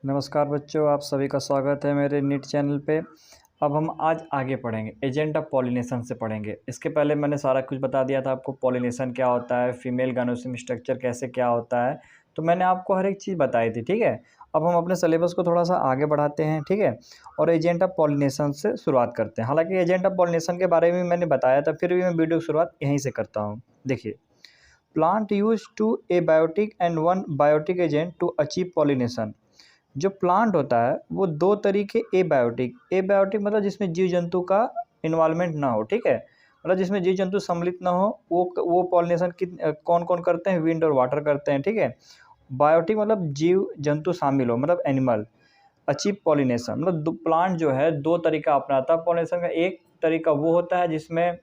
नमस्कार बच्चों, आप सभी का स्वागत है मेरे नीट चैनल पे। अब हम आज आगे पढ़ेंगे, एजेंट ऑफ पॉलिनेशन से पढ़ेंगे। इसके पहले मैंने सारा कुछ बता दिया था आपको, पॉलिनेशन क्या होता है, फीमेल गनोसिम स्ट्रक्चर कैसे क्या होता है, तो मैंने आपको हर एक चीज़ बताई थी। ठीक है, अब हम अपने सिलेबस को थोड़ा सा आगे बढ़ाते हैं। ठीक है, और एजेंट ऑफ पॉलिनेशन से शुरुआत करते हैं। हालांकि एजेंट ऑफ पॉलिनेशन के बारे में मैंने बताया था, फिर भी मैं वीडियो की शुरुआत यहीं से करता हूँ। देखिए, plant use two abiotic and one biotic agent to achieve pollination. जो प्लांट होता है वो दो तरीके एबायोटिक मतलब जिसमें जीव जंतु का इन्वॉल्वमेंट ना हो। ठीक है, मतलब जिसमें जीव जंतु सम्मिलित ना हो, वो पॉलिनेशन कौन कौन करते हैं, विंड और वाटर करते हैं। ठीक है, बायोटिक मतलब जीव जंतु शामिल हो, मतलब एनिमल। अचीव पॉलिनेशन मतलब प्लांट जो है दो तरीका अपनाता है पॉलिनेशन का। एक तरीका वो होता है जिसमें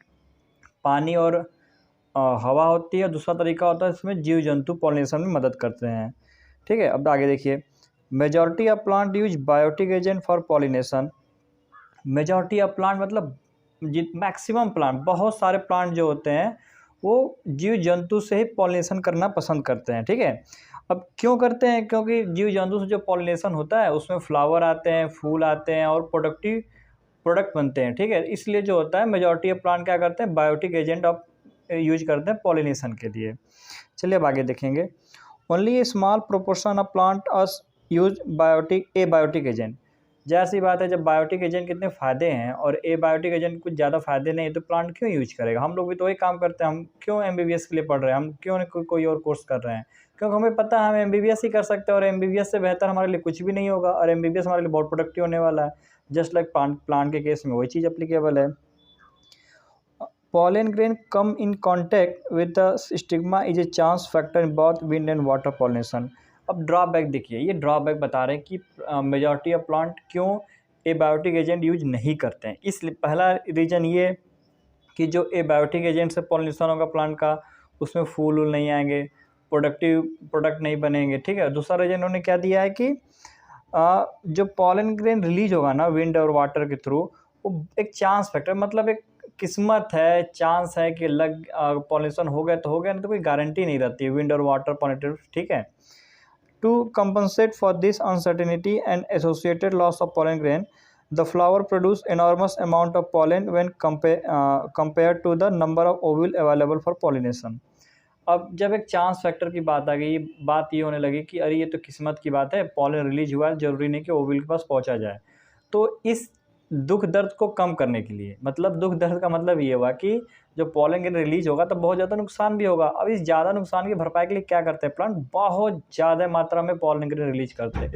पानी और हवा होती है, दूसरा तरीका होता है इसमें जीव जंतु पॉलिनेशन में मदद करते हैं। ठीक है, अब आगे देखिए, majority of plant use biotic agent for pollination. Majority of plant मतलब मैक्सिमम प्लांट, बहुत सारे प्लांट जो होते हैं वो जीव जंतु से ही पॉलिनेशन करना पसंद करते हैं। ठीक है, अब क्यों करते हैं? क्योंकि जीव जंतु से जो पॉलिनेशन होता है उसमें फ्लावर आते हैं, फूल आते हैं और प्रोडक्टिव प्रोडक्ट बनते हैं। ठीक है, इसलिए जो होता है मेजॉरिटी ऑफ प्लांट क्या करते हैं, बायोटिक एजेंट ऑफ यूज करते हैं पॉलिनेशन के लिए। चलिए अब आगे देखेंगे। Only a small proportion of plant us use biotic agent. जाहिर सी बात है, जब बायोटिक एजेंट कितने फ़ायदे हैं और ए बायोटिक एजेंट कुछ ज़्यादा फ़ायदे नहीं, तो प्लांट क्यों यूज करेगा? हम लोग भी तो वही काम करते हैं। हम क्यों एमबीबीएस के लिए पढ़ रहे हैं? हम क्यों नहीं कोई और कोर्स कर रहे हैं? क्योंकि हमें पता है हम एमबीबीएस ही कर सकते हैं, और एमबीबीएस से बेहतर हमारे लिए कुछ भी नहीं होगा, और एमबीबीएस हमारे लिए बहुत प्रोडक्टिव होने वाला है। जस्ट लाइक प्लांट के केस में वही चीज़ अप्लीकेबल है। Pollen grain come in contact with the stigma is a chance factor in both wind and water pollination। अब ड्रॉबैक देखिए, ये ड्रॉबैक बता रहे हैं कि मेजॉरिटी ऑफ प्लांट क्यों एबायोटिक एजेंट यूज नहीं करते हैं। इसलिए पहला रीज़न ये कि जो एबायोटिक एजेंट से पॉलिनेशन होगा प्लांट का, उसमें फूल वूल नहीं आएंगे, प्रोडक्ट नहीं बनेंगे। ठीक है, दूसरा रीज़न उन्होंने क्या दिया है कि जो पॉलन ग्रेन रिलीज होगा ना विंड और वाटर के थ्रू, वो एक चांस फैक्टर, मतलब एक किस्मत है, चांस है कि लग पॉलिनेशन हो गया तो हो गया, नहीं तो कोई गारंटी नहीं रहती है विंड और वाटर पॉलिनेटर। ठीक है, to compensate for this uncertainty and associated loss of pollen grain, the flower produce enormous amount of pollen when compare to the number of ovule available for pollination. अब जब एक chance factor की बात आ गई, बात ये होने लगी कि अरे ये तो किस्मत की बात है, पॉलन रिलीज हुआ है, जरूरी नहीं कि ओवल के पास पहुंचा जाए। तो इस दुख दर्द को कम करने के लिए, मतलब दुख दर्द का मतलब ये हुआ कि जो पॉलन ग्रेन रिलीज होगा तो बहुत ज़्यादा नुकसान भी होगा। अब इस ज़्यादा नुकसान की भरपाई के लिए क्या करते हैं प्लांट, बहुत ज़्यादा मात्रा में पॉलन ग्रेन रिलीज करते हैं।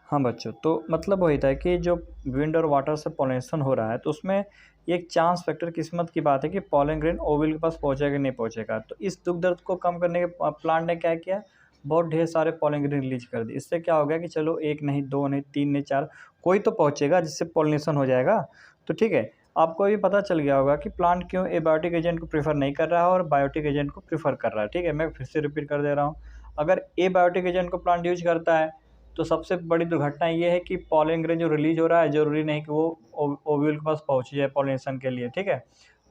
हाँ बच्चों, तो मतलब वही था कि जो विंड और वाटर से पॉलिनेशन हो रहा है तो उसमें एक चांस फैक्टर, किस्मत की बात है कि पॉलन ग्रेन ओवल के पास पहुंचेगा नहीं पहुंचेगा। तो इस दुख दर्द को कम करने के प्लांट ने क्या किया, बहुत ढेर सारे पॉलन ग्रेन रिलीज कर दिए। इससे क्या हो गया कि चलो एक नहीं, दो नहीं, तीन नहीं, चार, कोई तो पहुंचेगा जिससे पॉलिनेशन हो जाएगा। तो ठीक है, आपको अभी पता चल गया होगा कि प्लांट क्यों एबायोटिक एजेंट को प्रीफर नहीं कर रहा है और बायोटिक एजेंट को प्रीफर कर रहा है। ठीक है, मैं फिर से रिपीट कर दे रहा हूँ। अगर एबायोटिक एजेंट को प्लांट यूज करता है तो सबसे बड़ी दुर्घटना ये है कि पॉलन ग्रेन जो रिलीज हो रहा है, जरूरी नहीं कि वो ओव्यूल के पास पहुंच जाए पॉलिनेशन के लिए। ठीक है,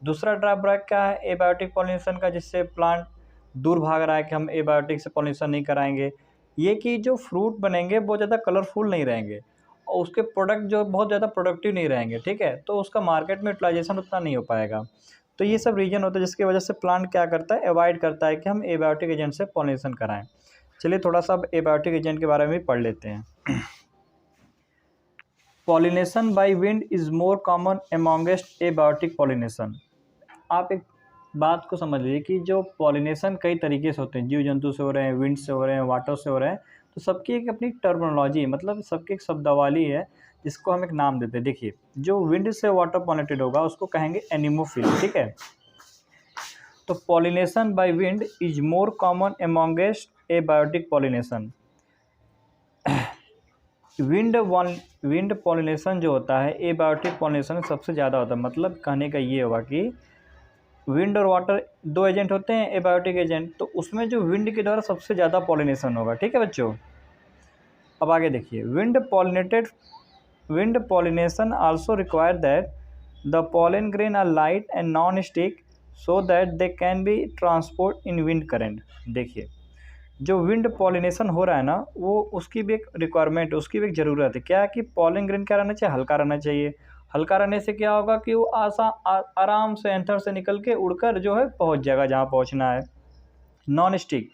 दूसरा ड्रॉबैक क्या है एबायोटिक पॉलिनेशन का, जिससे प्लांट दूर भाग रहा है कि हम एबायोटिक से पॉलिनेशन नहीं कराएंगे, ये कि जो फ्रूट बनेंगे बहुत ज़्यादा कलरफुल नहीं रहेंगे और उसके प्रोडक्ट जो बहुत ज़्यादा प्रोडक्टिव नहीं रहेंगे। ठीक है, तो उसका मार्केट में यूटिलाइजेशन उतना नहीं हो पाएगा। तो ये सब रीजन होता है जिसकी वजह से प्लांट क्या करता है, अवॉइड करता है कि हम एबायोटिक एजेंट से पॉलिनेशन कराएं। चलिए थोड़ा सा अब एबायोटिक एजेंट के बारे में भी पढ़ लेते हैं। Pollination by wind is more common amongst abiotic pollination. आप एक बात को समझ लीजिए कि जो पॉलिनेशन कई तरीके से होते हैं, जीव जंतु से हो रहे हैं, विंड से हो रहे हैं, वाटर से हो रहे हैं, तो सबकी एक अपनी टर्मिनोलॉजी है, मतलब सबकी एक शब्दावली है जिसको हम एक नाम देते हैं। देखिए, जो विंड से वाटर पॉलिनेटेड होगा उसको कहेंगे एनिमोफिल। ठीक है, तो pollination by wind is more common amongst abiotic pollination. Wind pollination जो होता है एबायोटिक पॉलिनेशन सबसे ज़्यादा होता है। मतलब कहने का ये होगा कि विंड और वाटर दो एजेंट होते हैं एबायोटिक एजेंट, तो उसमें जो विंड के द्वारा सबसे ज़्यादा पॉलिनेशन होगा। ठीक है बच्चों, अब आगे देखिए, wind pollination also require that the pollen grain are light and non stick so that they can be transport in wind current. देखिए, जो विंड पॉलिनेशन हो रहा है ना, वो उसकी भी एक रिक्वायरमेंट, उसकी भी एक ज़रूरत है। क्या है कि पॉलन ग्रेन क्या रहना चाहिए, हल्का रहना चाहिए। हल्का रहने से क्या होगा कि वो आराम से एंथर से निकल के उड़कर जो है पहुंच जाएगा जहाँ पहुंचना है। नॉन स्टिक,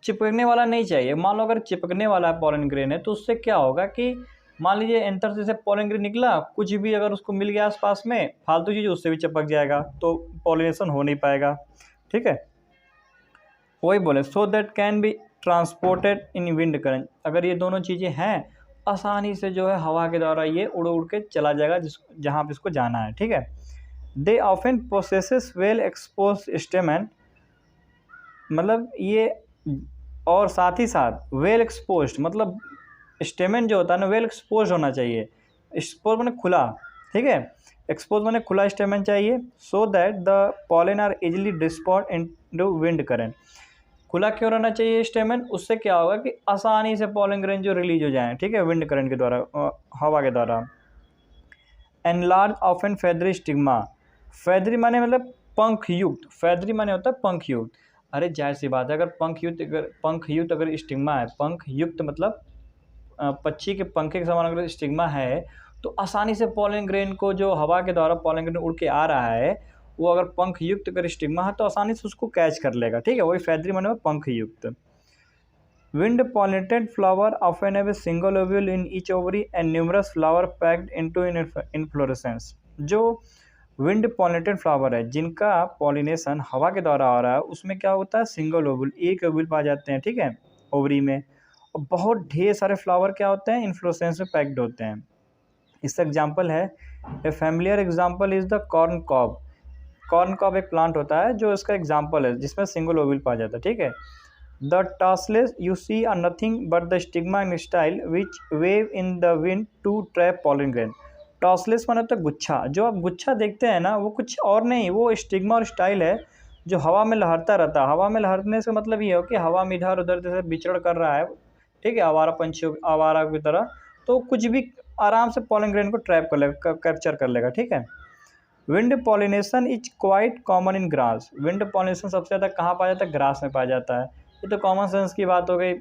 चिपकने वाला नहीं चाहिए। मान लो अगर चिपकने वाला है पॉलन ग्रेन है, तो उससे क्या होगा कि मान लीजिए एंथर से पॉलन ग्रेन निकला, कुछ भी अगर उसको मिल गया आसपास में फालतू चीज़, उससे भी चिपक जाएगा, तो पॉलिनेशन हो नहीं पाएगा। ठीक है, वही बोले so that can be transported in wind current. अगर ये दोनों चीज़ें हैं, आसानी से जो है हवा के द्वारा ये उड़ उड़ के चला जाएगा जहाँ पे इसको जाना है। ठीक है, they often possesses well expose स्टेमन, मतलब ये, और साथ ही साथ वेल एक्सपोज मतलब स्टेमन जो होता है ना, वेल एक्सपोज होना चाहिए। एक्सपोज मैंने खुला, ठीक है, एक्सपोज मैंने खुला स्टेमन चाहिए। So that the pollen are easily dispersed into wind current. खुला क्यों रहना चाहिए स्टेमन, उससे क्या होगा कि आसानी से पॉलन ग्रेन जो रिलीज हो जाए, ठीक है, विंड करंट के द्वारा, हवा के द्वारा। Enlarge often feathery stigma, feathery माने मतलब पंख युक्त, फेदरी माने होता है पंख युक्त। अरे जाहिर सी बात है, अगर पंख युक्त अगर स्टिग्मा है, पंख युक्त मतलब पक्षी के पंखे के समान अगर स्टिग्मा है, तो आसानी से पॉलन ग्रेन को, जो हवा के द्वारा पॉलन ग्रेन उड़ के आ रहा है, वो अगर पंख युक्त अगर स्टिग्मा है तो आसानी से उसको कैच कर लेगा। ठीक है, वही फेदरी माने पंख युक्त। Wind pollinated flower often have a single ovule in each ovary and numerous flower packed into inflorescence. जो विंड पॉलिनेटेड फ्लावर है, जिनका पॉलिनेशन हवा के द्वारा आ रहा है, उसमें क्या होता है, सिंगल ओव्यूल, एक ओव्यूल पाए जाते हैं। ठीक है, ओवरी में, और बहुत ढेर सारे फ्लावर क्या होते हैं, इन्फ्लोरेसेंस में पैक्ड होते हैं। इसका एग्जाम्पल है, a familiar example is the corn cob. Corn cob एक प्लांट होता है जो इसका एग्जाम्पल है, जिसमें सिंगल ओव्यूल पाया जाता है। ठीक है, the tassels you see are nothing but the stigma in style which wave in the wind to trap pollen grain. Tassels माने होता है गुच्छा, जो आप गुच्छा देखते हैं ना, वो कुछ और नहीं, वो स्टिग्मा और स्टाइल है जो हवा में लहरता रहता है। हवा में लहरने से मतलब ये हो कि हवा में इधर उधर जैसे विचरण कर रहा है, ठीक है, आवारा पंछियों, आवारा की तरह, तो कुछ भी आराम से पॉलन ग्रेन को ट्रैप कर लेगा, कैप्चर कर लेगा। ठीक है, wind pollination is quite common in grass. Wind pollination सबसे ज़्यादा कहाँ पाया जाता है, ग्रास में पाया जाता है। ये तो कॉमन सेंस की बात हो गई,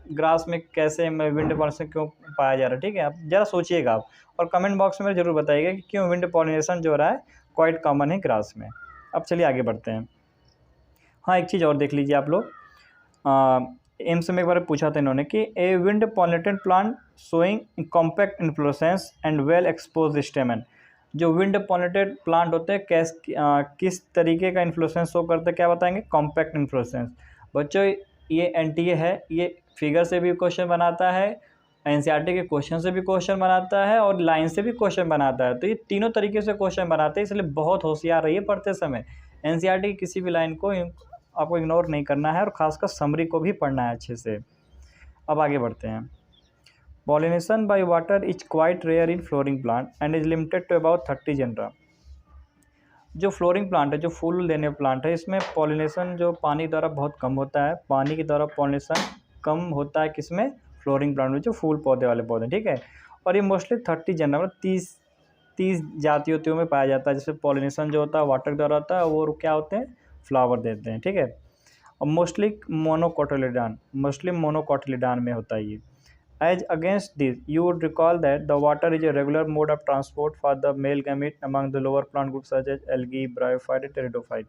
ग्रास में कैसे विंड पॉलिनेशन क्यों पाया जा रहा है। ठीक है, आप ज़रा सोचिएगा आप, और कमेंट बॉक्स में ज़रूर बताइएगा कि क्यों विंड पॉलिनेशन जो हो रहा है क्वाइट कॉमन है ग्रास में। अब चलिए आगे बढ़ते हैं। हाँ, एक चीज़ और देख लीजिए आप लोग, एम्स में एक बार पूछा था इन्होंने कि a wind pollinated plant showing compact inflorescence and well expose स्टेमन। जो विंड पॉलिनेटेड प्लांट होते हैं किस तरीके का इन्फ्लोरेसेंस शो करते हैं, क्या बताएंगे, कॉम्पैक्ट इन्फ्लोरेसेंस। बच्चों ये एनटीए है, ये फिगर से भी क्वेश्चन बनाता है, एनसीईआरटी के क्वेश्चन से भी क्वेश्चन बनाता है, और लाइन से भी क्वेश्चन बनाता है। तो ये तीनों तरीके से क्वेश्चन बनाते हैं, इसलिए बहुत होशियार रहिए पढ़ते समय। एनसीईआरटी की किसी भी लाइन को आपको इग्नोर नहीं करना है, और खासकर समरी को भी पढ़ना है अच्छे से। अब आगे बढ़ते हैं। Pollination by water is quite rare in flowering plant and is limited to about 30 genera. जो फ्लोरिंग प्लांट है, जो फूल देने प्लांट है, इसमें पॉलिनेशन जो पानी द्वारा बहुत कम होता है। पानी के द्वारा पॉलिनेशन कम होता है किसमें, फ्लोरिंग प्लांट में, जो फूल पौधे वाले पौधे। ठीक है, और ये मोस्टली 30 जनरा मतलब 30 जातियों में पाया जाता है। जैसे पॉलिनेशन जो होता है वाटर द्वारा होता है, वो क्या होते हैं, फ्लावर देते हैं। ठीक है, और मोस्टली मोनोकोटिलिडॉन में होता है ये। As against this, you would recall that the water is a regular mode of transport for the male gamete among the lower plant groups such as algae, bryophyte and pteridophyte।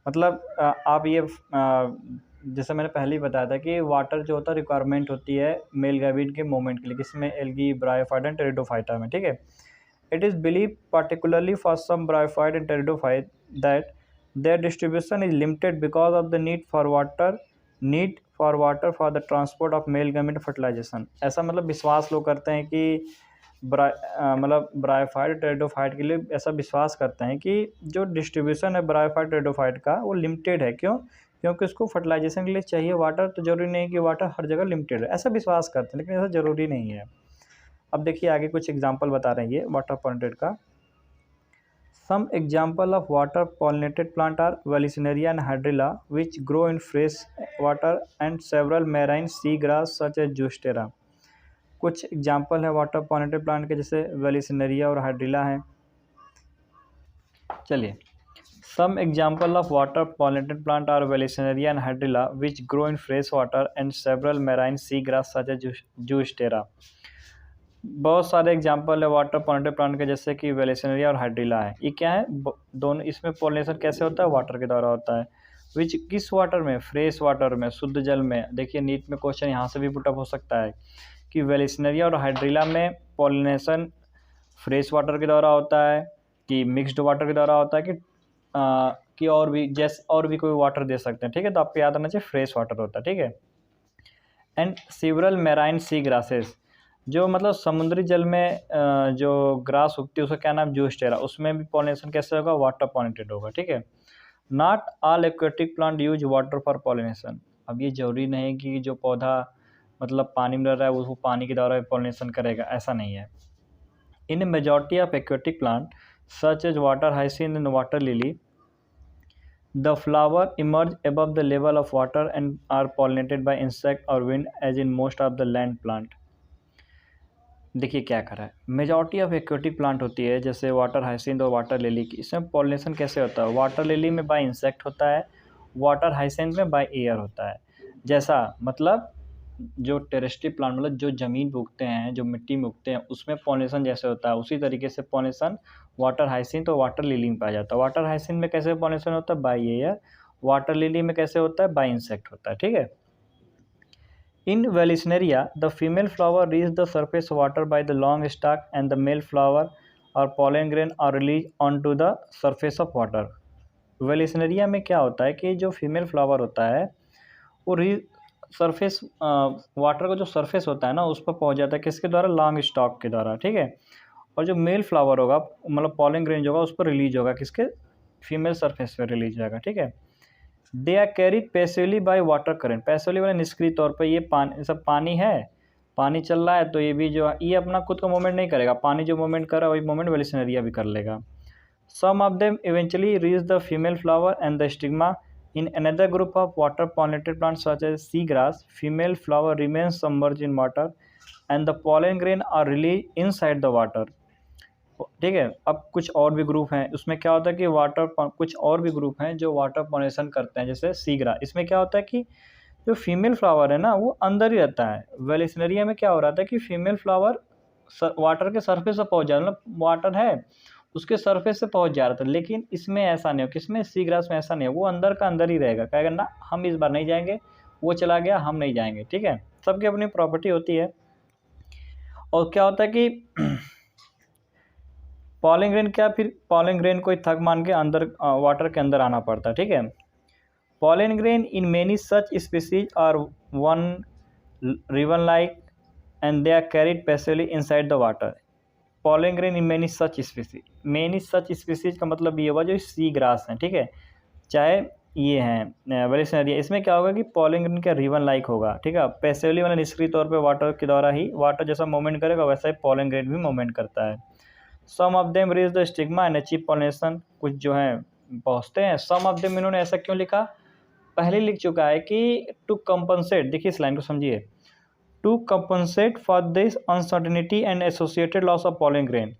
मतलब आप ये जैसे मैंने पहले ही बताया था कि वाटर जो होता है रिक्वायरमेंट होती है मेल गैमीट के मूवमेंट के लिए, किसमें, एल्गी, ब्रायोफाइट एंड टेरिडोफाइटा में। ठीक है, it is believe particularly for some bryophyte and pteridophyte that their distribution is limited because of the need for water for the transport of male gamete fertilization। ऐसा मतलब विश्वास लोग करते हैं कि मतलब ब्रायोफाइट टेरिडोफाइट के लिए ऐसा विश्वास करते हैं कि जो डिस्ट्रीब्यूशन है ब्रायोफाइट टेरिडोफाइट का, वो लिमिटेड है। क्यों, क्योंकि उसको फर्टिलाइजेशन के लिए चाहिए वाटर, तो ज़रूरी नहीं कि वाटर हर जगह लिमिटेड है, ऐसा विश्वास करते हैं, लेकिन ऐसा ज़रूरी नहीं है। अब देखिए आगे कुछ एग्जाम्पल बता रहे हैं ये वाटर पॉलिनेटेड का। Some example of water pollinated plant are Vallisneria and Hydrilla, which grow in fresh water, and several marine sea grass such as Zostera। कुछ एग्जाम्पल है वाटर पॉलिनेटेड प्लांट के, जैसे वेलिसनेरिया और हाइड्रिला हैं। चलिए, Some example of water pollinated plant are Vallisneria and Hydrilla, which grow in fresh water, and several marine seagrass such as Zoostera. बहुत सारे example है वाटर पॉलिनेटेड प्लांट के, जैसे कि वेलेसनरिया और हाइड्रिला है। ये क्या है, दोनों इसमें पॉलिनेशन कैसे होता है, वाटर के द्वारा होता है। विच किस वाटर में, फ्रेश वाटर में, शुद्ध जल में। देखिए नीट में क्वेश्चन यहाँ से भी पुटअप हो सकता है कि वेलेसनरिया और हाइड्रिला में पॉलिनेशन फ्रेश वाटर के द्वारा होता है कि मिक्स्ड वाटर के द्वारा होता है कि और भी, जैसे और भी कोई वाटर दे सकते हैं। ठीक है, तो आपको याद रखना चाहिए फ्रेश वाटर होता है। ठीक है, and several marine sea grasses, जो मतलब समुद्री जल में जो ग्रास उगती है उसका क्या नाम, जूस्टेरा, उसमें भी पॉलिनेशन कैसे होगा, वाटर पॉलिनेटेड होगा। ठीक है, not all aquatic plant use water for pollination. अब ये जरूरी नहीं कि जो पौधा मतलब पानी में रह रहा है वो पानी के द्वारा पॉलिनेशन करेगा, ऐसा नहीं है। In majority of aquatic plant such as water hyacinth and water lily, the flower emerge above the level of water and are pollinated by insect or wind as in most of the land plant। देखिए क्या करा है, majority of aquatic plant होती है जैसे water hyacinth और water lily की, इसमें पॉलिनेशन कैसे होता है, वाटर लिली में बाय इंसेक्ट होता है, वाटर हाइसिंथ में बाय एयर होता है। जैसा मतलब जो टेरेस्ट्रियल प्लांट मतलब जो ज़मीन पे उगते हैं, जो मिट्टी में उगते हैं, उसमें पॉलिनेशन जैसे होता है उसी तरीके से पॉलिनेशन वाटर हाइसिंथ और वाटर लिली में पाया जाता है। वाटर हाइसिंथ में कैसे पॉलिनेशन होता है, बाय एयर। वाटर लिली में कैसे होता है, बाय इंसेक्ट होता है। ठीक है, in Vallisneria the female flower reach the surface water by the long stalk and the male flower or pollen grain are release on to the surface of water. Vallisneria में क्या होता है कि जो फीमेल फ्लावर होता है वो surface water का जो सरफेस होता है ना उस पर पहुंच जाता है, किसके द्वारा, लॉन्ग स्टॉक के द्वारा। ठीक है, और जो मेल फ्लावर होगा मतलब पॉलन ग्रेन होगा उस पर रिलीज होगा, किसके, फीमेल सरफेस पर रिलीज होगा। ठीक है, they are carried passively by water current. Passively वाला निष्क्रिय तौर पर, ये पानी, सब पानी है, पानी चल रहा है तो ये भी जो है ये अपना खुद का मूवमेंट नहीं करेगा, पानी जो मूवमेंट कर रहा है वही मूवमेंट वेलिस्नेरिया भी कर लेगा। Some of them eventually reach the female flower and the stigma. In another group of water pollinated plants such as seagrass, female flower remains submerged in water and the pollen grain are released inside the water। ठीक है, अब कुछ और भी group हैं, उसमें क्या होता है कि कुछ और भी ग्रुप हैं जो वाटर पॉलिनेशन करते हैं, जैसे सीग्रा। इसमें क्या होता है कि जो फीमेल फ्लावर है ना वो अंदर ही रहता है। वेलिस्नेरिया में क्या हो रहा था कि फीमेल फ्लावर वाटर के सरफेस से पहुंच जा रहा, मतलब वाटर है उसके सरफेस से पहुंच जा रहा था, लेकिन इसमें ऐसा नहीं हो, किसमें, सी ग्रास में ऐसा नहीं है, वो अंदर का अंदर ही रहेगा, कहेगा ना हम इस बार नहीं जाएंगे, वो चला गया हम नहीं जाएंगे। ठीक है, सबकी अपनी प्रॉपर्टी होती है। और क्या होता है कि पॉलन ग्रेन क्या, फिर पॉलन ग्रेन को थक मान के अंदर वाटर के अंदर आना पड़ता है। ठीक है, pollen grain in many such species are one ribbon like and they are carried passively inside the water. Pollen grain in many such species, many such species का मतलब ये हुआ जो सी ग्रास हैं। ठीक है, चाहे ये हैं वेलिस्नेरिया, इसमें क्या होगा कि पॉलन ग्रेन का रिवन लाइक होगा। ठीक है, पैसिवली मतलब निष्क्रिय तौर पे वाटर के द्वारा ही, वाटर जैसा मूवमेंट करेगा वैसा ही पॉलन ग्रेन भी मूवमेंट करता है। Some of them reach the stigma and achieve pollination, कुछ जो है पहुँचते हैं। सम ऑफ देम इन्होंने ऐसा क्यों लिखा, पहले लिख चुका है कि टू कंपनसेट, देखिए इस लाइन को समझिए, to compensate for this uncertainty and associated loss of pollen grain.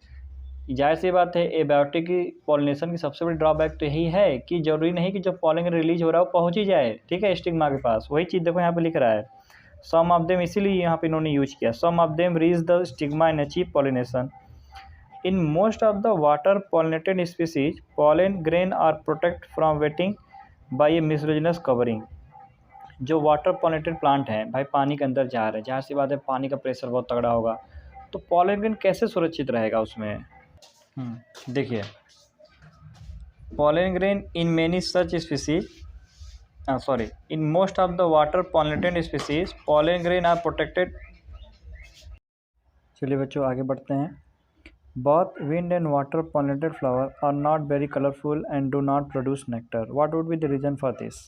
जाहिर सी बात है एबायोटिक की पॉलिनेशन की सबसे बड़ी ड्रॉबैक तो यही है कि जरूरी नहीं कि जो पॉलन ग्रेन रिलीज हो रहा है वो पहुंच ही जाए। ठीक है, स्टिग्मा के पास, वही चीज़ देखो यहाँ पे लिख रहा है। सम ऑफ देम, इसीलिए यहाँ पे इन्होंने यूज किया, some of them reach the stigma and achieve pollination. In most of the water pollinated species pollen grain are protect from wetting by a mucilaginous covering. जो वाटर पॉलिनेटेड प्लांट हैं भाई पानी के अंदर जा रहे हैं, जाहिर सी बात है पानी का प्रेशर बहुत तगड़ा होगा, तो पॉलन ग्रेन कैसे सुरक्षित रहेगा उसमें। देखिए, pollen grain in many such species in most of the water pollinated species pollen grain are protected. चलिए बच्चों आगे बढ़ते हैं। Both wind and water pollinated flower are not very colorful and do not produce nectar. What would be the reason for this?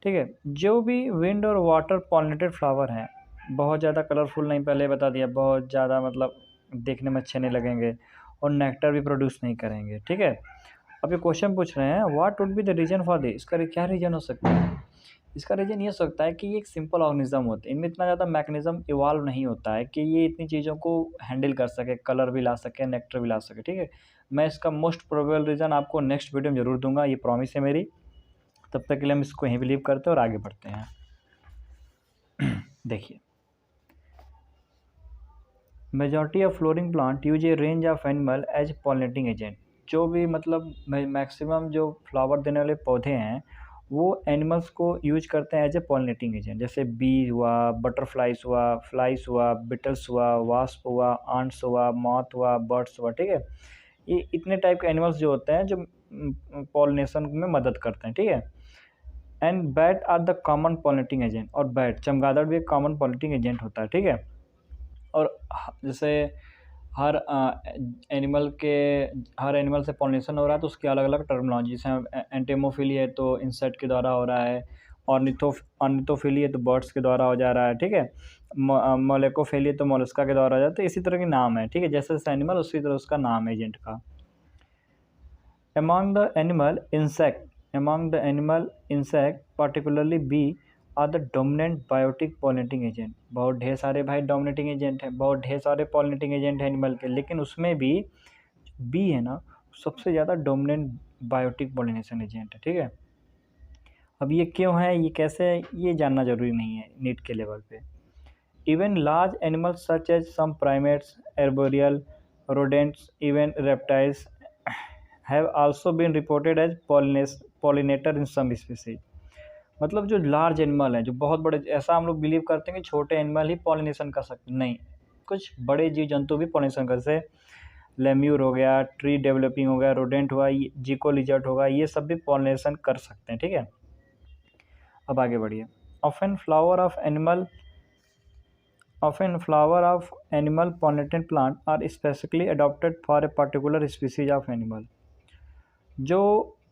ठीक है, जो भी wind और वाटर पॉलिनेटेड फ्लावर हैं बहुत ज़्यादा कलरफुल नहीं, पहले बता दिया, बहुत ज़्यादा मतलब देखने में अच्छे नहीं लगेंगे और नेक्टर भी प्रोड्यूस नहीं करेंगे। ठीक है, अब ये क्वेश्चन पूछ रहे हैं what would be the reason for this, इसका क्या रीज़न हो सकता है। इसका रीज़न ये हो सकता है कि ये एक सिंपल ऑर्गेनिज्म होते हैं, इनमें इतना ज़्यादा मैकेनिज्म इवॉल्व नहीं होता है कि ये इतनी चीज़ों को हैंडल कर सके, कलर भी ला सके, नेक्टर भी ला सके। ठीक है, मैं इसका मोस्ट प्रोबेबल रीज़न आपको नेक्स्ट वीडियो में ज़रूर दूंगा, ये प्रॉमिस है मेरी। तब तक के लिए हम इसको यहीं बिलीव करते हैं और आगे बढ़ते हैं। देखिए, majority of flowering plant use a range of animal as pollinating agent. जो भी मतलब मैक्सिमम जो फ्लावर देने वाले पौधे हैं वो एनिमल्स को यूज करते हैं एज ए पॉलिनेटिंग एजेंट। जैसे बी हुआ, बटरफ्लाइज हुआ, फ्लाइज हुआ, बिटल्स हुआ, वास्प हुआ, आंट्स हुआ, मॉथ हुआ, बर्ड्स हुआ, ठीक है। ये इतने टाइप के एनिमल्स जो होते हैं जो पॉलिनेशन में मदद करते हैं, ठीक है। And bat are the common pollinating agent, और बैट चमगादड़ भी एक कॉमन पॉलिनेटिंग एजेंट होता है, ठीक है। और जैसे हर एनिमल के हर एनिमल से पॉलिनेशन हो रहा है तो उसकी अलग अलग टर्मिनोलॉजीज हैं। एंटेमोफिली है तो इंसेक्ट के द्वारा हो रहा है, ऑर्निथोफिली है तो बर्ड्स के द्वारा हो जा रहा है, ठीक है। मोलेकोफिली है तो मोलस्का के द्वारा हो जाता है। तो इसी तरह के नाम है, ठीक है। जैसे जैसे एनिमल उसी तरह उसका नाम है एजेंट का। Among the animal insect particularly bee are the dominant biotic pollinating agent। बहुत ढेर सारे भाई डोमिनेटिंग एजेंट हैं, बहुत ढेर सारे पॉलिनेटिंग एजेंट हैं एनिमल के, लेकिन उसमें भी बी है ना सबसे ज़्यादा डोमिनेंट बायोटिक पॉलिनेशन एजेंट है, ठीक है। अब ये क्यों है, ये कैसे है, ये जानना जरूरी नहीं है नीट के लेवल पे। Even large animals such as some primates, arboreal, rodents, even reptiles have also been reported as pollinator in some species। मतलब जो लार्ज एनिमल हैं, जो बहुत बड़े, ऐसा हम लोग बिलीव करते हैं कि छोटे एनिमल ही पॉलिनेशन कर सकते, नहीं, कुछ बड़े जीव जंतु भी पॉलिनेशन कर, जैसे लेम्यूर हो गया, ट्री डेवलपिंग हो गया, रोडेंट हुआ, जिको लिजर्ट होगा, ये सब भी पॉलिनेशन कर सकते हैं, ठीक है। अब आगे बढ़िए। Often flower of animal pollinated plant are specifically adapted for a particular species of animal। जो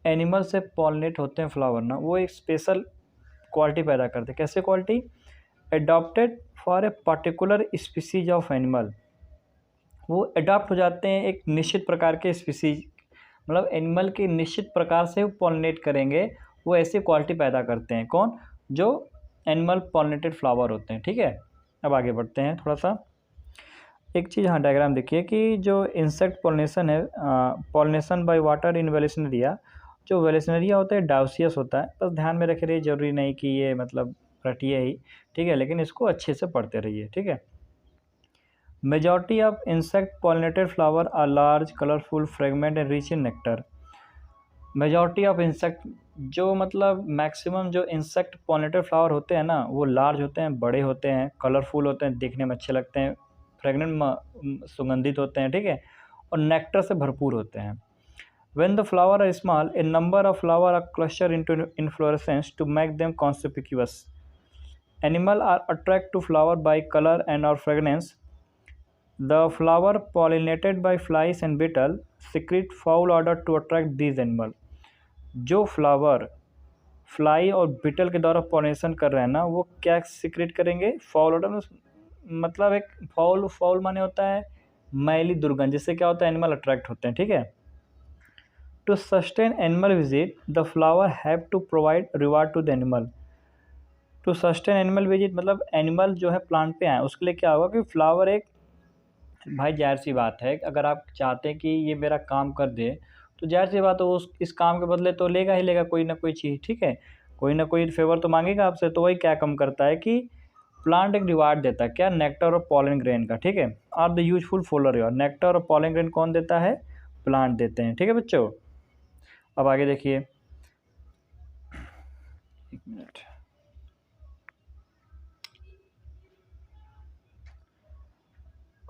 एनिमल से पॉलिनेट होते हैं फ्लावर ना, वो एक स्पेशल क्वालिटी पैदा करते हैं। कैसे quality? Adopted for a particular species of animal. वो अडॉप्ट हो जाते हैं एक निश्चित प्रकार के स्पीसीज, मतलब एनिमल के निश्चित प्रकार से वो पॉलिनेट करेंगे, वो ऐसी क्वालिटी पैदा करते हैं। कौन? जो एनिमल पॉलिनेटेड फ्लावर होते हैं, ठीक है। अब आगे बढ़ते हैं थोड़ा सा। एक चीज़, हाँ, डायग्राम देखिए कि जो इंसेक्ट पॉलिनेशन है, पॉलिनेशन बाय वाटर इन वेलेसनेरिया, जो वेलेसनेरिया होता है डाउसियस होता है, बस ध्यान में रखे रहिए, जरूरी नहीं कि ये मतलब रटिए ही, ठीक है, लेकिन इसको अच्छे से पढ़ते रहिए, ठीक है। Majority of insect pollinated flower are large, colourful, fragrant and rich in nectar. Majority of insect, जो मतलब मैक्सिमम जो इंसेक्ट पॉलिनेटेड फ्लावर होते हैं ना, वो लार्ज होते हैं, बड़े होते हैं, कलरफुल होते हैं, देखने में अच्छे लगते हैं, फ्रेगनेंट सुगंधित होते हैं, ठीक है, और नेक्टर से भरपूर होते हैं। When the flower are small, a number of flowers are clustered into inflorescence to make them conspicuous। Animals are attracted to flower by color and or fragrance। The flower pollinated by flies and beetle secrete foul odor to attract these animals। जो flower fly और beetle के द्वारा pollination कर रहे हैं ना, वो क्या सीक्रेट करेंगे? फाउल ऑडर, मतलब एक फाउल माने होता है मैली दुर्गंध, जिससे क्या होता है? एनिमल अट्रैक्ट होते हैं, ठीक है। To sustain animal visit the flower have to provide reward to the animal. To sustain animal visit मतलब एनिमल जो है प्लांट पे आए, उसके लिए क्या होगा कि फ्लावर एक, भाई जाहिर सी बात है, अगर आप चाहते हैं कि ये मेरा काम कर दे तो जाहिर सी बात है वो इस काम के बदले तो लेगा ही लेगा कोई ना कोई चीज़, ठीक है, कोई ना कोई फेवर तो मांगेगा आपसे। तो वही क्या कम करता है कि प्लांट एक रिवार्ड देता है, क्या? नेक्टर और पॉलन ग्रेन का, ठीक है। Are the usual floral reward. Nectar और पॉलन ग्रेन कौन देता है? प्लांट देते हैं, ठीक है बच्चों। अब आगे देखिए, एक minute.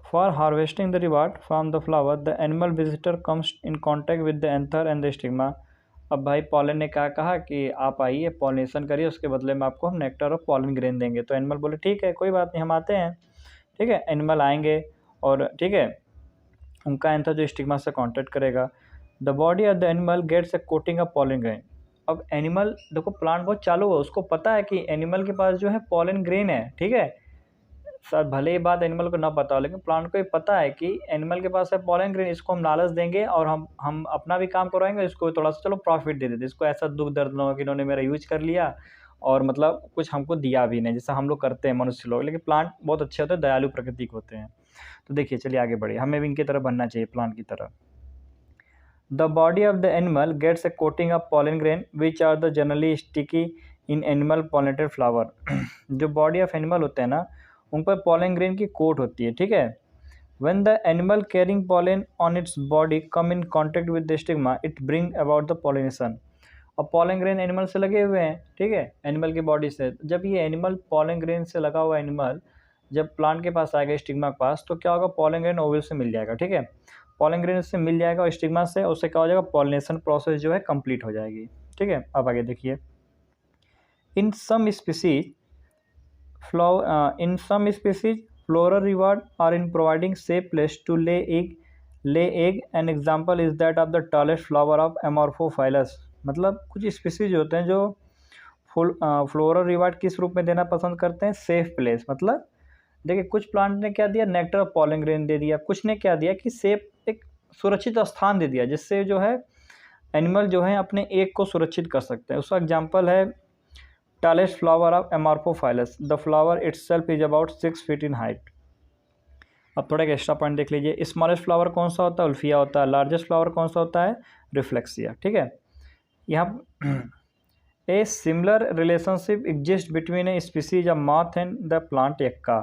For harvesting the reward from the flower, the animal visitor comes in contact with the anther and the stigma। अब भाई पॉलन ने क्या कहा कि आप आइए पॉलिनेशन करिए, उसके बदले में आपको हम नेक्टर और पॉलन ग्रेन देंगे। तो एनिमल बोले ठीक है, कोई बात नहीं, हम आते हैं, ठीक है। एनिमल आएंगे और ठीक है, उनका एंथर जो स्टिग्मा से कांटेक्ट करेगा। The body of the animal gets a coating of pollen grain. अब एनिमल देखो, प्लांट बहुत चालू है, उसको पता है कि एनिमल के पास जो है पॉलन ग्रेन है, ठीक है। सर भले ही बात एनिमल को ना पता हो, लेकिन प्लांट को ये पता है कि एनिमल के पास है पॉलन ग्रेन, इसको हम लालच देंगे और हम अपना भी काम करवाएंगे, इसको थोड़ा सा चलो प्रॉफिट दे देते, इसको ऐसा दुख दर्द ना हो कि इन्होंने मेरा यूज कर लिया और मतलब कुछ हमको दिया भी नहीं, जैसा हम लोग करते हैं मनुष्य लोग। लेकिन प्लांट बहुत अच्छे होते हैं, दयालु प्रकृति के होते हैं। तो देखिए, चलिए आगे बढ़िए, हमें भी इनकी तरह बनना चाहिए, प्लांट की तरह। The body of the animal gets a coating of pollen grain which are the generally sticky in animal pollinated flower. जो बॉडी ऑफ एनिमल होते हैं ना, उन पर पॉलन ग्रेन की कोट होती है, ठीक है। When the animal carrying pollen on its body come in contact with the stigma, it bring about the pollination। अब pollen grain एनिमल से लगे हुए हैं, ठीक है, एनिमल की बॉडी से। जब ये एनिमल pollen grain से लगा हुआ एनिमल जब प्लांट के पास आएगा, स्टिग्मा के पास, तो क्या होगा, pollen grain ओवल से मिल जाएगा, ठीक है। pollen grain से मिल जाएगा और स्टिग्मा से, उससे क्या हो जाएगा, पॉलिनेशन प्रोसेस जो है कंप्लीट हो जाएगी, ठीक है। अब आगे देखिए, in some species floral reward are in providing safe place to lay egg। An example is that of the tallest flower of Amorphophilus। मतलब कुछ स्पीसीज होते हैं जो फ्लोरल रिवार्ड किस रूप में देना पसंद करते हैं, सेफ प्लेस। मतलब देखिए, कुछ प्लांट ने क्या दिया, नेक्टर ऑफ पॉलन ग्रेन दे दिया, कुछ ने क्या दिया कि सेफ, एक सुरक्षित स्थान दे दिया, जिससे जो है एनिमल जो है अपने एग को सुरक्षित कर सकते हैं। उसका एग्जाम्पल है tallest flower of Amorphophilus। The flower itself is about 6 feet in height। अब थोड़ा एक एक्स्ट्रा पॉइंट देख लीजिए, स्मॉलेस्ट फ्लावर कौन सा होता है, उल्फिया होता है। लार्जेस्ट फ्लावर कौन सा होता है, रिफ्लेक्सिया, ठीक है। यहाँ a similar relationship exist between a species of moth and the plant yucca.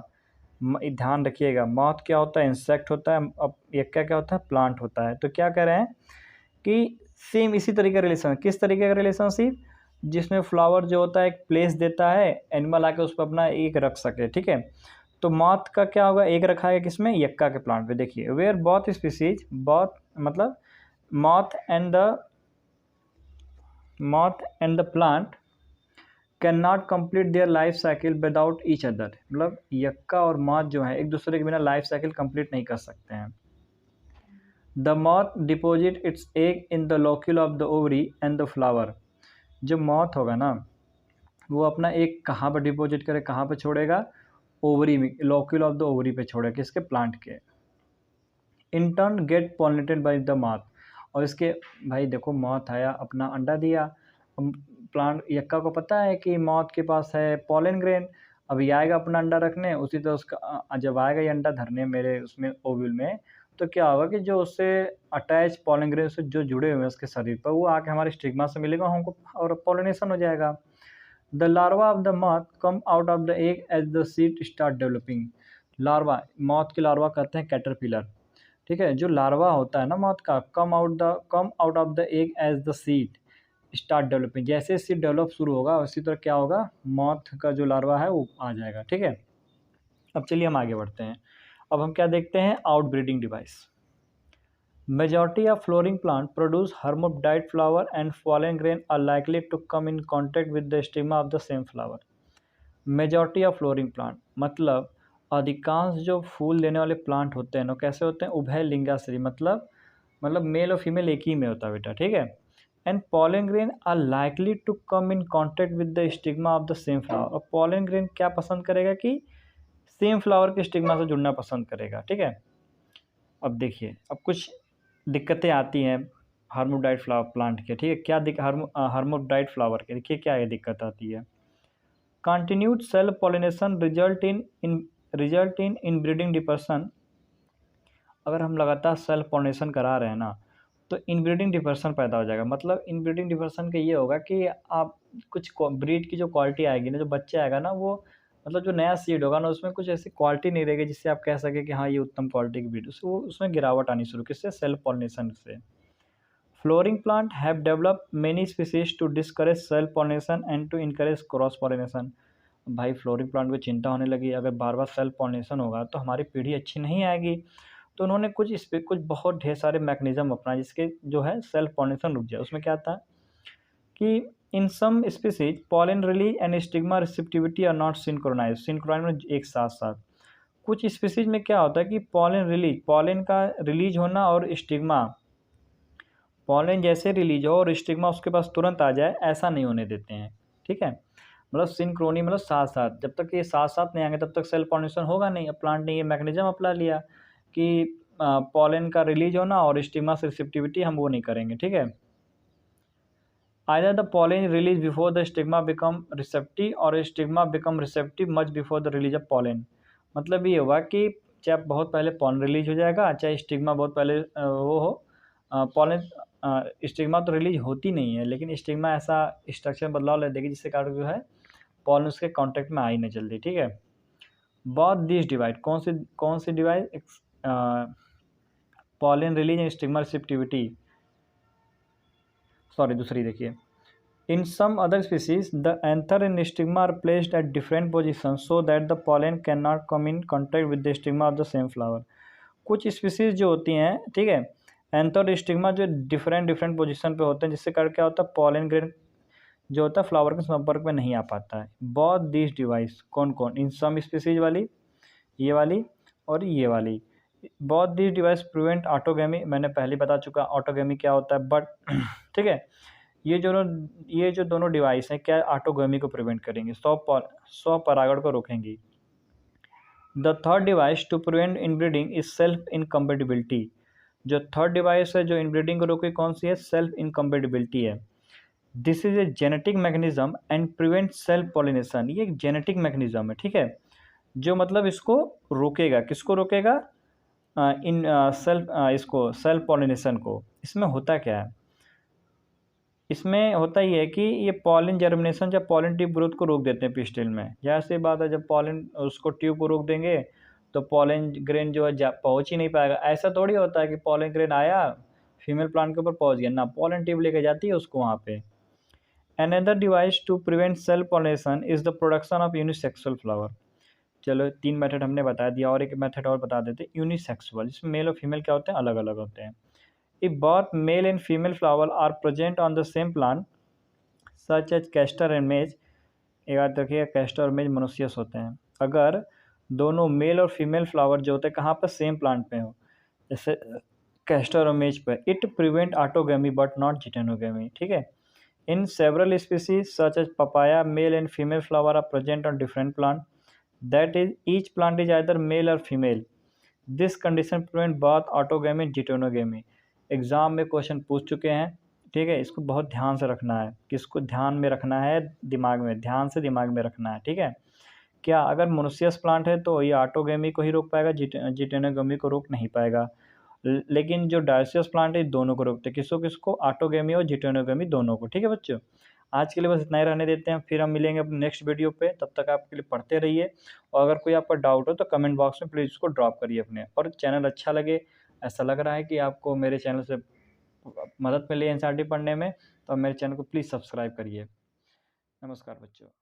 ध्यान रखिएगा, मॉथ क्या होता है, इंसेक्ट होता है, अब यक्का क्या होता है, प्लांट होता है। तो क्या कह रहे हैं कि सेम इसी तरीके का रिलेशन, किस तरीके का रिलेशनशिप, जिसमें फ्लावर जो होता है एक प्लेस देता है, एनिमल आके उस पर अपना एक रख सके, ठीक है। तो मॉथ का क्या होगा, एक रखा है किसमें, यक्का के प्लांट पे। देखिए, वेयर बोथ स्पीसीज, बोथ मतलब moth and the plant can not complete their life cycle without each other. मतलब यक्का और मॉथ जो है एक दूसरे के बिना लाइफ साइकिल कंप्लीट नहीं कर सकते हैं। The moth deposit it's egg in the locule of the ovary and the flower. जो मॉथ होगा ना, वो अपना एक कहाँ पर डिपॉजिट करे, कहाँ पर छोड़ेगा, ओवरी में, लोक्यूल ऑफ द ओवरी पे छोड़ेगा, किसके, प्लांट के। In turn get pollinated by the moth. और इसके भाई देखो, मॉथ आया, अपना अंडा दिया, प्लांट यक्का को पता है कि मॉथ के पास है पॉलन ग्रेन, अब ये आएगा अपना अंडा रखने, उसी तरह उसका जब आएगा ये अंडा धरने मेरे उसमें ओव्यूल में, तो क्या होगा कि जो उससे अटैच पॉलन ग्रेन से जो जुड़े हुए हैं उसके शरीर पर, वो आके हमारे स्टिग्मा से मिलेगा हमको और पॉलिनेशन हो जाएगा। The larva of the moth come out of the egg as the seed start developing. Larva, moth की लार्वा कहते हैं कैटरपिलर, ठीक है। जो लार्वा होता है ना मॉथ का, come out of the egg as the seed start developing. जैसे सीड डेवलप शुरू होगा उसी तरह क्या होगा, मॉथ का जो लार्वा है वो आ जाएगा, ठीक है। अब चलिए हम आगे बढ़ते हैं। अब हम क्या देखते हैं, outbreeding device. Majority of flowering plant produce hermaphrodite flower and pollen grain are likely to come in contact with the stigma of the same flower. Majority of flowering plant मतलब अधिकांश जो फूल देने वाले प्लांट होते हैं ना, कैसे होते हैं, उभय लिंगाश्री, मतलब मेल और फीमेल एक ही में होता है बेटा, ठीक है। And pollen grain are likely to come in contact with the stigma of the same flower. और pollen ग्रेन क्या पसंद करेगा कि सेम फ्लावर के स्टिग्मा से जुड़ना पसंद करेगा, ठीक है। अब देखिए, अब कुछ दिक्कतें आती हैं hermaphrodite फ्लावर प्लांट के, ठीक है। क्या hermaphrodite फ्लावर के, देखिए क्या ये दिक्कत आती है। Continued self pollination result in inbreeding depression. अगर हम लगातार सेल्फ पॉलिनेशन करा रहे हैं ना, तो इनब्रीडिंग डिपर्सन पैदा हो जाएगा। मतलब इनब्रीडिंग डिपर्सन का ये होगा कि आप कुछ ब्रीड की जो क्वालिटी आएगी ना, जो बच्चा आएगा ना, वो मतलब जो नया सीड होगा ना, उसमें कुछ ऐसी क्वालिटी नहीं रहेगी जिससे आप कह सकें कि हाँ ये उत्तम क्वालिटी की ब्रीड, उसमें गिरावट आनी शुरू, किससे, सेल्फ पॉलिनेशन से। Flowering plant have develop many species to discourage self pollination and to encourage cross pollination. भाई फ्लोरिंग प्लांट को चिंता होने लगी, अगर बार बार सेल्फ पॉलिनेशन होगा तो हमारी पीढ़ी अच्छी नहीं आएगी। तो उन्होंने कुछ बहुत ढेर सारे मैकेनिज्म अपनाए जिसके जो है सेल्फ पॉलिनेशन रुक जाए। उसमें क्या था कि in some species pollen release and stigma receptivity are not synchronise में एक साथ साथ। कुछ स्पीसीज में क्या होता है कि पॉलन का रिलीज होना और स्टिग्मा, पॉलन जैसे रिलीज हो और स्टिग्मा उसके पास तुरंत आ जाए, ऐसा नहीं होने देते हैं, ठीक है। मतलब सिंक्रोनी मतलब साथ साथ, जब तक ये साथ साथ नहीं आएंगे तब तक सेल्फ पॉलिनेशन होगा नहीं। अब प्लांट ने ये मैकेनिज्म अपना लिया कि पॉलन का रिलीज होना और स्टिग्मा से रिसेप्टिविटी हम वो नहीं करेंगे, ठीक है। Either the pollen is released before the stigma become receptive or stigma become receptive much before the release of pollen। मतलब ये हुआ कि चाहे बहुत पहले pollen रिलीज हो जाएगा, चाहे स्टिग्मा बहुत पहले वो हो पॉलन स्टिग्मा तो रिलीज होती नहीं है, लेकिन स्टिग्मा ऐसा स्ट्रक्चर में बदलाव ले देगी जिससे कारण जो है पॉलन उसके कांटेक्ट में आ ही नहीं जल्दी, ठीक है। बोथ दिस डिवाइड, कौन सी divide, pollen release and stigma receptivity, sorry दूसरी देखिए। In some other species, the anther and stigma are placed at different positions so that the pollen cannot come in contact with the stigma of the same flower. कुछ species जो होती हैं, ठीक है, anther और stigma जो different position पे होते हैं, जिससे कर क्या होता है पॉलन ग्रेन जो होता है फ्लावर के संपर्क में नहीं आ पाता है। बोथ दिस डिवाइस, कौन कौन, इन सम स्पीसीज वाली, ये वाली और ये वाली, both this device prevent autogamy, मैंने पहले बता चुका ऑटोगेमी क्या होता है, बट ठीक है, ये जो दोनों डिवाइस हैं क्या ऑटोगेमी को प्रिवेंट करेंगे, स्व परागण को रोकेंगी। The third device to prevent inbreeding is self incompatibility, जो थर्ड डिवाइस है जो इनब्रीडिंग को रोके कौन सी है, सेल्फ इनकम्पेटिबिलिटी है। This is a genetic mechanism and prevent self pollination, ये एक जेनेटिक मैकेनिज्म है, ठीक है, जो मतलब इसको रोकेगा, किसको रोकेगा, इसको सेल्फ पॉलिनेशन को। इसमें होता क्या है, इसमें होता ही है कि ये पॉलिन जर्मिनेशन या पॉलिन ट्यूब ग्रोथ को रोक देते हैं पिस्टिल में। जैसे बात है, जब पॉलिन उसको ट्यूब को रोक देंगे तो पॉलिन ग्रेन जो है पहुंच ही नहीं पाएगा। ऐसा थोड़ी होता है कि पॉलिन ग्रेन आया फीमेल प्लांट के ऊपर पहुंच गया ना, पॉलिन ट्यूब लेके जाती है उसको वहाँ पे। Another device to prevent self pollination is the production of unisexual flower. चलो 3 मेथड हमने बता दिया, और एक मेथड और बता देते, यूनिसेक्सुअल, जिसमें मेल और फीमेल क्या होते हैं, अलग अलग होते हैं। If both male and female flower are present on the same plant, such as castor and maize, याद रखिएगा कैस्टर और मेज मोनोसियस होते हैं। अगर दोनों मेल और फीमेल फ्लावर जो होते हैं कहाँ पर, सेम प्लांट पे हो, जैसे कैस्टर और मेज पे, it prevent autogamy but not geitonogamy, ठीक है। In several species such as papaya, male and female flower are present on different plant, that is each plant is either male or female. This condition prevent both autogamy and geitonogamy. Exam में question पूछ चुके हैं, ठीक है, इसको बहुत ध्यान से रखना है, किसको ध्यान में रखना है, दिमाग में, ध्यान से दिमाग में रखना है, ठीक है। क्या अगर मोनोसियस प्लांट है तो ये ऑटोगेमी को ही रोक पाएगा, जिटेनोगेमी को रोक नहीं पाएगा। लेकिन जो डायोसियस प्लांट है दोनों को रोकते हैं, किसको, ऑटोगेमी और जिटेनोगेमी दोनों को, ठीक है बच्चों। आज के लिए बस इतना ही रहने देते हैं, फिर हम मिलेंगे अपने नेक्स्ट वीडियो पे। तब तक आपके लिए पढ़ते रहिए, और अगर कोई आपका डाउट हो तो कमेंट बॉक्स में प्लीज़ उसको ड्रॉप करिए अपने। और चैनल अच्छा लगे, ऐसा लग रहा है कि आपको मेरे चैनल से मदद मिली एनसीईआरटी पढ़ने में, तो मेरे चैनल को प्लीज़ सब्सक्राइब करिए। नमस्कार बच्चों।